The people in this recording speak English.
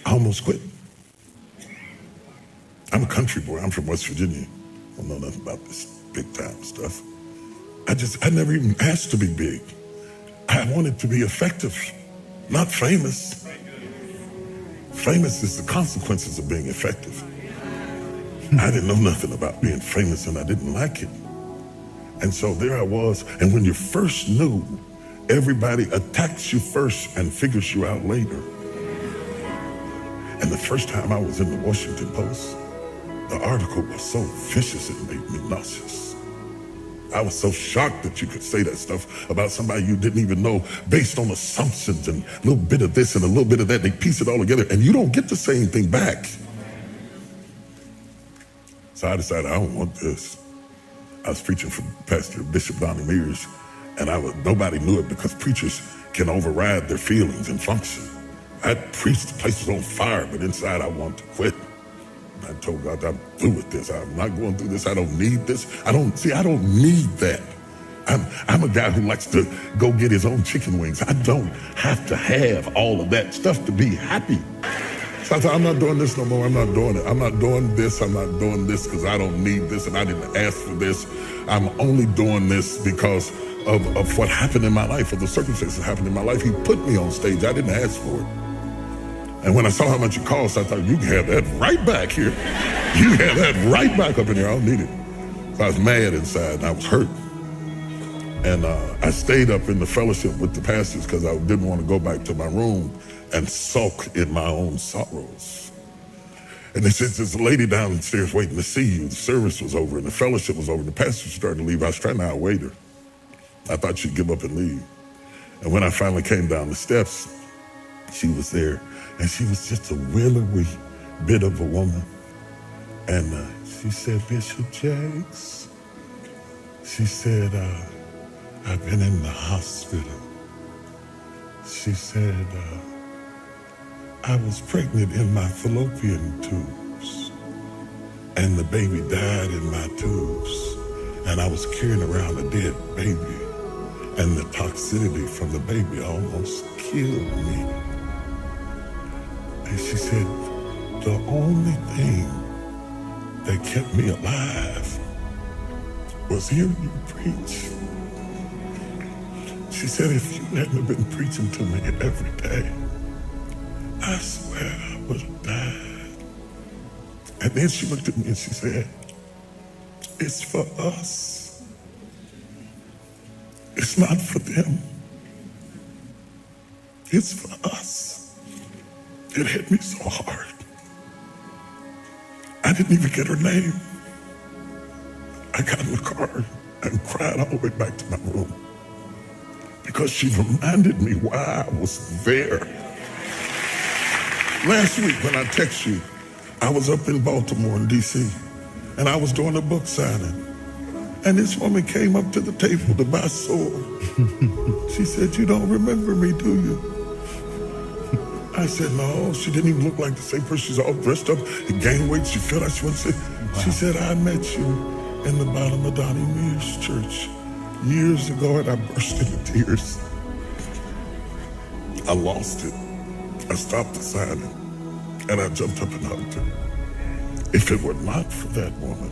I almost quit. I'm a country boy. I'm from West Virginia. I don't know nothing about this big time stuff. I never even asked to be big. I wanted to be effective, not famous. Famous is the consequences of being effective. I didn't know nothing about being famous and I didn't like it. And so there I was. And when you're first new, everybody attacks you first and figures you out later. And the first time I was in the Washington Post, the article was so vicious it made me nauseous. I was so shocked that you could say that stuff about somebody you didn't even know based on assumptions and a little bit of this and a little bit of that. They piece it all together and you don't get to say anything back. So I decided I don't want this. I was preaching for Pastor Bishop Donnie Mears, and nobody knew it because preachers can override their feelings and function. I preached, the place was on fire, but inside I wanted to quit. I told God, I'm through with this. I'm not going through this. I don't need this. I don't need that. I'm a guy who likes to go get his own chicken wings. I don't have to have all of that stuff to be happy. So I thought, I'm not doing this no more. I'm not doing it. I'm not doing this. I'm not doing this because I don't need this and I didn't ask for this. I'm only doing this because of what happened in my life, or the circumstances that happened in my life. He put me on stage. I didn't ask for it. And when I saw how much it cost, I thought, you can have that right back here. You can have that right back up in here. I don't need it. So I was mad inside and I was hurt. And I stayed up in the fellowship with the pastors because I didn't want to go back to my room and sulk in my own sorrows. And they said, there's a lady downstairs waiting to see you. The service was over and the fellowship was over. The pastor started to leave. I was trying to outwait her. I thought she'd give up and leave. And when I finally came down the steps, she was there. And she was just a willowy bit of a woman. And she said, Bishop Jakes, she said, I've been in the hospital. She said, I was pregnant in my fallopian tubes, and the baby died in my tubes, and I was carrying around a dead baby, and the toxicity from the baby almost killed me. And she said, the only thing that kept me alive was hearing you preach. She said, if you hadn't been preaching to me every day, I swear I would have died. And then she looked at me and she said, it's for us. It's not for them. It's for us. It hit me so hard. I didn't even get her name. I got in the car and cried all the way back to my room because she reminded me why I was there. Last week when I text you, I was up in Baltimore in D.C. and I was doing a book signing. And this woman came up to the table to buy sword. She said, you don't remember me, do you? I said, no. She didn't even look like the same person. She's all dressed up and gained weight. She felt like she wanted to say, wow. She said, I met you in the bottom of Donnie Mears Church years ago, and I burst into tears. I lost it. I stopped the signing, and I jumped up and hugged her. If it were not for that woman,